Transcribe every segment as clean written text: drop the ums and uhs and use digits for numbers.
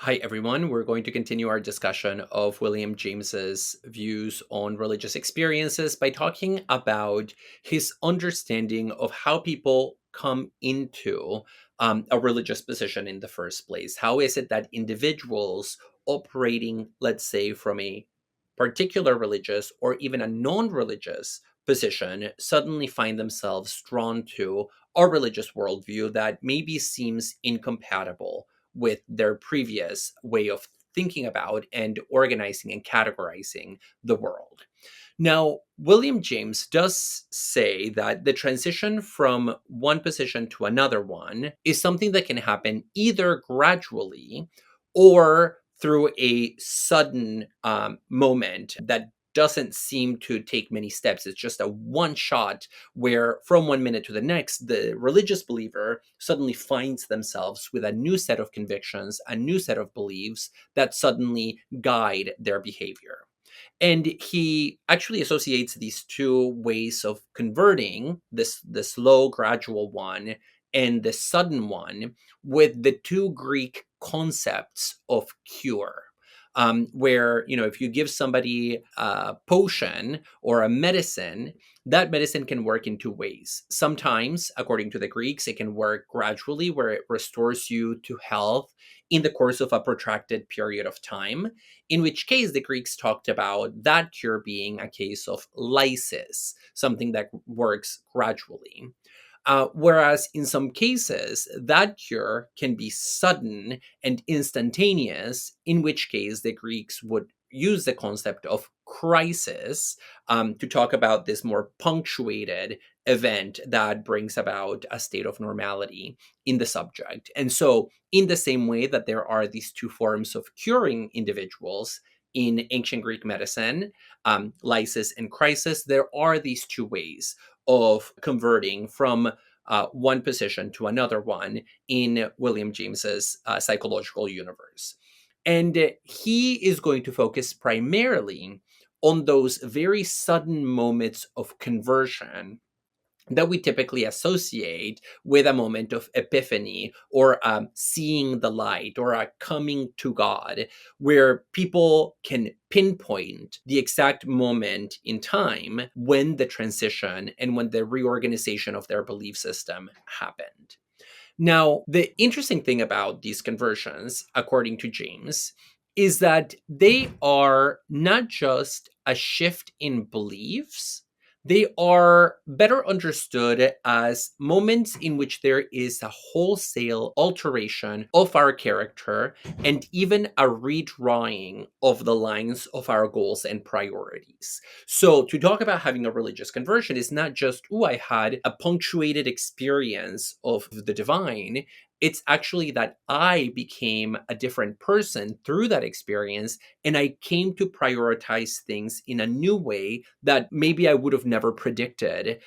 Hi, everyone. We're going to continue our discussion of William James's views on religious experiences by talking about his understanding of how people come into a religious position in the first place. How is it that individuals operating, let's say, from a particular religious or even a non-religious position suddenly find themselves drawn to a religious worldview that maybe seems incompatible with their previous way of thinking about and organizing and categorizing the world. Now, William James does say that the transition from one position to another one is something that can happen either gradually or through a sudden moment that doesn't seem to take many steps. It's just a one shot where from 1 minute to the next, the religious believer suddenly finds themselves with a new set of convictions, a new set of beliefs that suddenly guide their behavior. And he actually associates these two ways of converting, the slow, gradual one and the sudden one, with the two Greek concepts of cure. Where, if you give somebody a potion or a medicine, that medicine can work in two ways. Sometimes, according to the Greeks, it can work gradually, where it restores you to health in the course of a protracted period of time, in which case the Greeks talked about that cure being a case of lysis, something that works gradually. Whereas in some cases, that cure can be sudden and instantaneous, in which case the Greeks would use the concept of crisis to talk about this more punctuated event that brings about a state of normality in the subject. And so, in the same way that there are these two forms of curing individuals in ancient Greek medicine, lysis and crisis, there are these two ways of converting from one position to another one in William James's psychological universe. And he is going to focus primarily on those very sudden moments of conversion that we typically associate with a moment of epiphany or seeing the light or a coming to God, where people can pinpoint the exact moment in time when the transition and when the reorganization of their belief system happened. Now, the interesting thing about these conversions, according to James, is that they are not just a shift in beliefs, they are better understood as moments in which there is a wholesale alteration of our character and even a redrawing of the lines of our goals and priorities. So, to talk about having a religious conversion is not just, oh, I had a punctuated experience of the divine. It's actually that I became a different person through that experience, and I came to prioritize things in a new way that maybe I would have never predicted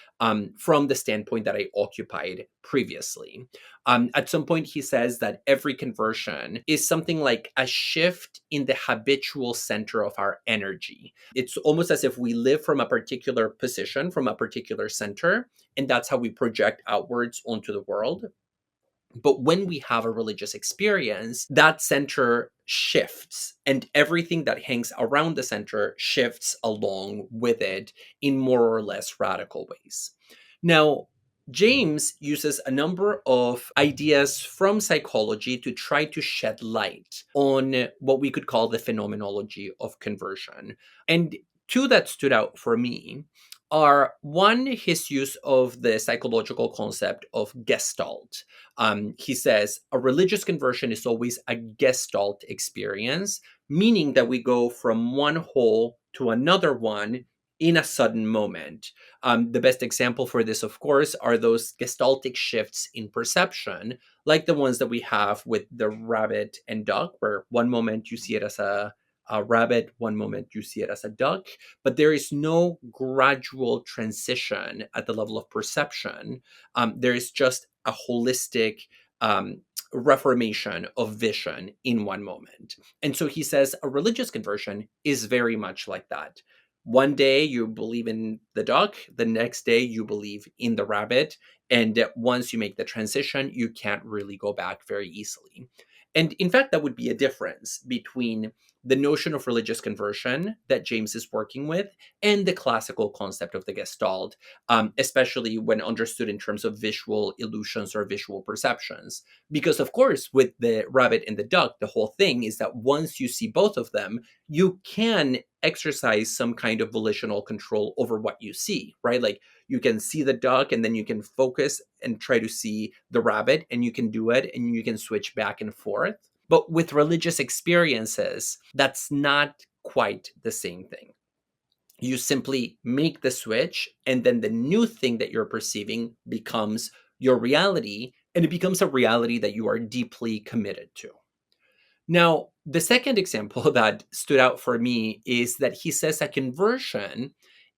from the standpoint that I occupied previously. At some point, he says that every conversion is something like a shift in the habitual center of our energy. It's almost as if we live from a particular position, from a particular center, and that's how we project outwards onto the world. But when we have a religious experience, that center shifts and everything that hangs around the center shifts along with it in more or less radical ways. Now, James uses a number of ideas from psychology to try to shed light on what we could call the phenomenology of conversion. And two that stood out for me are one, his use of the psychological concept of gestalt. He says a religious conversion is always a gestalt experience, meaning that we go from one whole to another one in a sudden moment. The best example for this, of course, are those gestaltic shifts in perception, like the ones that we have with the rabbit and duck, where one moment you see it as a rabbit, one moment you see it as a duck, but there is no gradual transition at the level of perception. There is just a holistic reformation of vision in one moment. And so he says a religious conversion is very much like that. One day you believe in the duck, the next day you believe in the rabbit. And once you make the transition, you can't really go back very easily. And in fact, that would be a difference between the notion of religious conversion that James is working with and the classical concept of the Gestalt, especially when understood in terms of visual illusions or visual perceptions. Because, of course, with the rabbit and the duck, the whole thing is that once you see both of them, you can exercise some kind of volitional control over what you see, right? Like you can see the duck and then you can focus and try to see the rabbit, and you can do it and you can switch back and forth. But with religious experiences, that's not quite the same thing. You simply make the switch, and then the new thing that you're perceiving becomes your reality, and it becomes a reality that you are deeply committed to. Now, the second example that stood out for me is that he says that conversion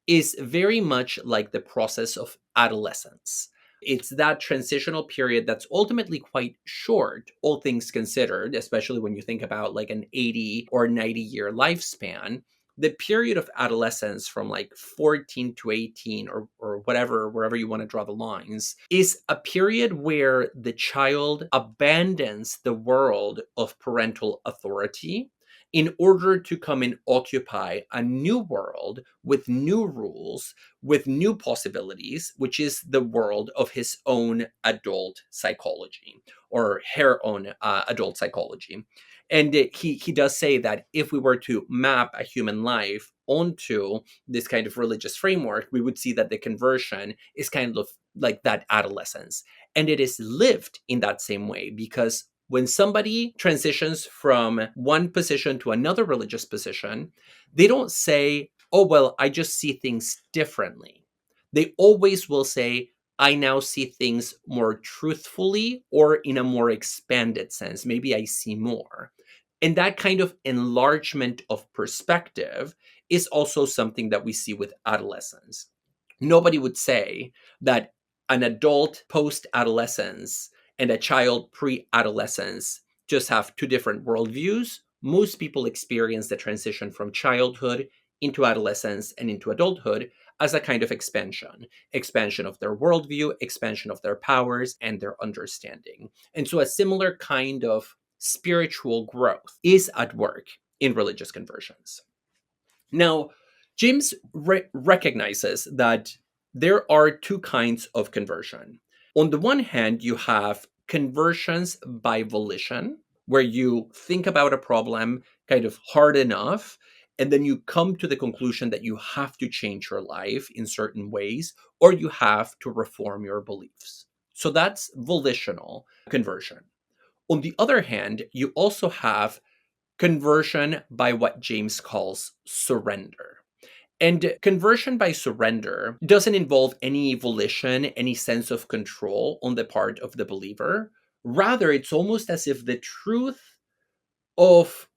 is very much like the process of adolescence. It's that transitional period that's ultimately quite short, all things considered, especially when you think about like an 80 or 90-year lifespan. The period of adolescence from like 14 to 18 or whatever, wherever you want to draw the lines, is a period where the child abandons the world of parental authority in order to come and occupy a new world with new rules, with new possibilities, which is the world of his own adult psychology or her own adult psychology. And he does say that if we were to map a human life onto this kind of religious framework, we would see that the conversion is kind of like that adolescence. And it is lived in that same way, because when somebody transitions from one position to another religious position, they don't say, oh, well, I just see things differently. They always will say, I now see things more truthfully or in a more expanded sense. Maybe I see more. And that kind of enlargement of perspective is also something that we see with adolescence. Nobody would say that an adult post adolescence and a child pre adolescence just have two different worldviews. Most people experience the transition from childhood into adolescence and into adulthood as a kind of expansion of their worldview, expansion of their powers and their understanding. And so a similar kind of spiritual growth is at work in religious conversions. Now, James recognizes that there are two kinds of conversion. On the one hand, you have conversions by volition, where you think about a problem kind of hard enough, and then you come to the conclusion that you have to change your life in certain ways, or you have to reform your beliefs. So that's volitional conversion. On the other hand, you also have conversion by what James calls surrender. And conversion by surrender doesn't involve any volition, any sense of control on the part of the believer. Rather, it's almost as if the truth of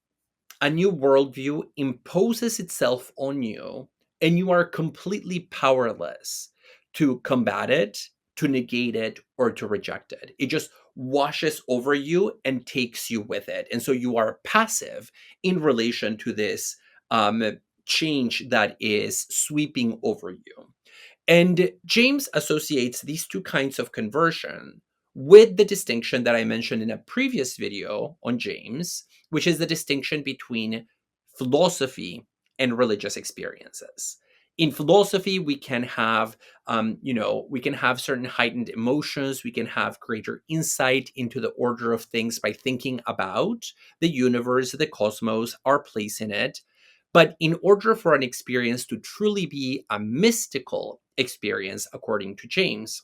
a new worldview imposes itself on you, and you are completely powerless to combat it, to negate it, or to reject it. It just washes over you and takes you with it. And so you are passive in relation to this change that is sweeping over you. And James associates these two kinds of conversion with the distinction that I mentioned in a previous video on James, which is the distinction between philosophy and religious experiences. In philosophy, we can have, we can have certain heightened emotions. We can have greater insight into the order of things by thinking about the universe, the cosmos, our place in it. But in order for an experience to truly be a mystical experience, according to James,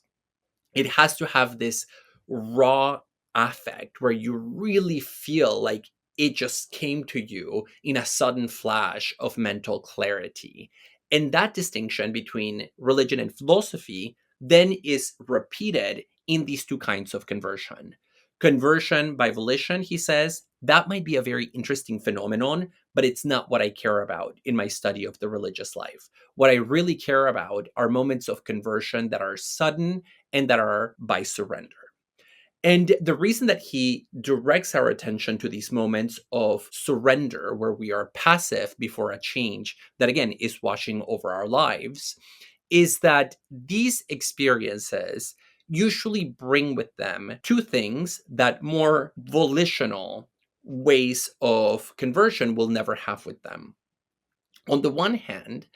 it has to have this raw affect where you really feel like it just came to you in a sudden flash of mental clarity. And that distinction between religion and philosophy then is repeated in these two kinds of conversion. Conversion by volition, he says, that might be a very interesting phenomenon, but it's not what I care about in my study of the religious life. What I really care about are moments of conversion that are sudden and that are by surrender. And the reason that he directs our attention to these moments of surrender, where we are passive before a change that, again, is washing over our lives, is that these experiences usually bring with them two things that more volitional ways of conversion will never have with them. On the one hand,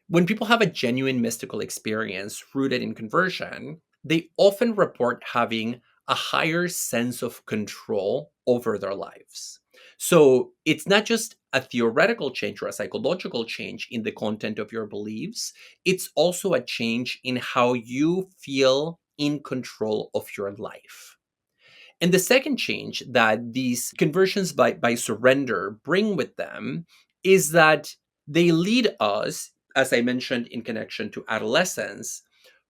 when people have a genuine mystical experience rooted in conversion, they often report having a higher sense of control over their lives. So it's not just a theoretical change or a psychological change in the content of your beliefs, it's also a change in how you feel in control of your life. And the second change that these conversions by surrender bring with them is that they lead us, as I mentioned in connection to adolescence,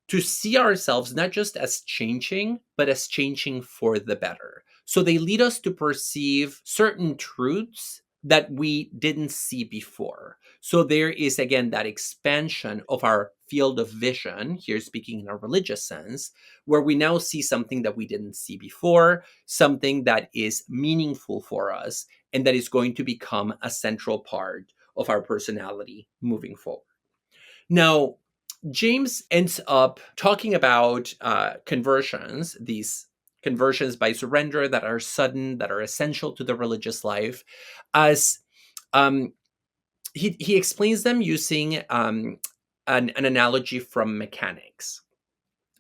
to see ourselves not just as changing, but as changing for the better. So they lead us to perceive certain truths that we didn't see before. So there is, again, that expansion of our field of vision, here speaking in a religious sense, where we now see something that we didn't see before, something that is meaningful for us, and that is going to become a central part of our personality moving forward. Now, James ends up talking about conversions, these conversions by surrender that are sudden, that are essential to the religious life, as um, he explains them using an analogy from mechanics.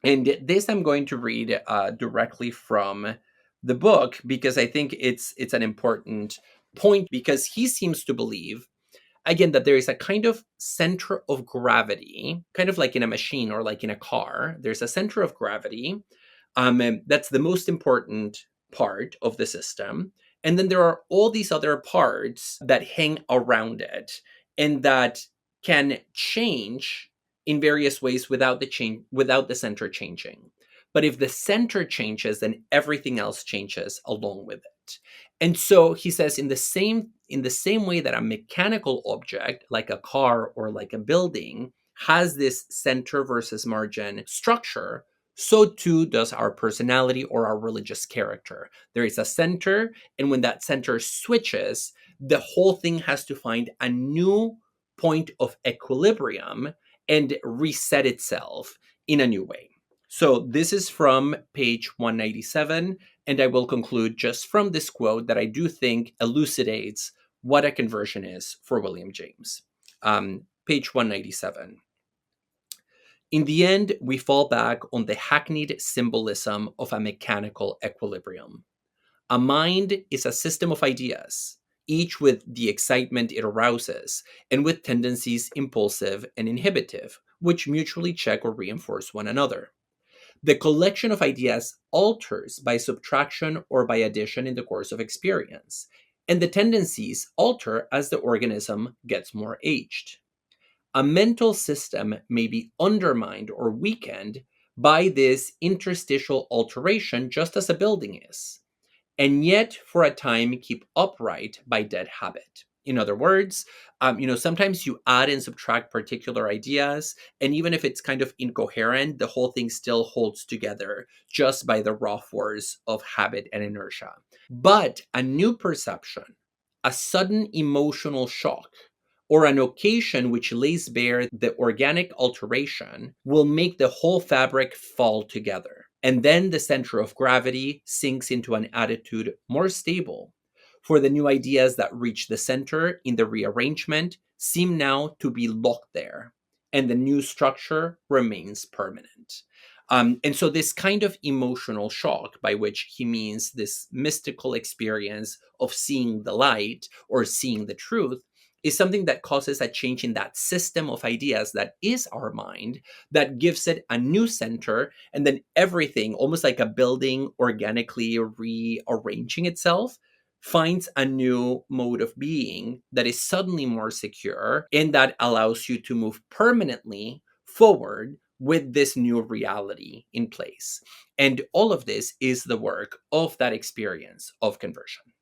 And this I'm going to read directly from the book because I think it's an important point, because he seems to believe, again, that there is a kind of center of gravity, kind of like in a machine or like in a car. There's a center of gravity, and that's the most important part of the system. And then there are all these other parts that hang around it and that can change in various ways without the center changing. But if the center changes, then everything else changes along with it. And so he says, in the same way that a mechanical object like a car or like a building has this center versus margin structure, so too does our personality or our religious character. There is a center, and when that center switches, the whole thing has to find a new point of equilibrium and reset itself in a new way. So this is from page 197, and I will conclude just from this quote that I do think elucidates what a conversion is for William James. Page 197. In the end, we fall back on the hackneyed symbolism of a mechanical equilibrium. A mind is a system of ideas, each with the excitement it arouses, and with tendencies impulsive and inhibitive, which mutually check or reinforce one another. The collection of ideas alters by subtraction or by addition in the course of experience, and the tendencies alter as the organism gets more aged. A mental system may be undermined or weakened by this interstitial alteration, just as a building is, and yet for a time keep upright by dead habit. In other words, sometimes you add and subtract particular ideas, and even if it's kind of incoherent, the whole thing still holds together just by the raw force of habit and inertia. But a new perception, a sudden emotional shock, or an occasion which lays bare the organic alteration will make the whole fabric fall together. And then the center of gravity sinks into an attitude more stable. For the new ideas that reach the center in the rearrangement seem now to be locked there, and the new structure remains permanent. And so, this kind of emotional shock, by which he means this mystical experience of seeing the light or seeing the truth, is something that causes a change in that system of ideas that is our mind, that gives it a new center, and then everything, almost like a building organically rearranging itself, finds a new mode of being that is suddenly more secure and that allows you to move permanently forward with this new reality in place. And all of this is the work of that experience of conversion.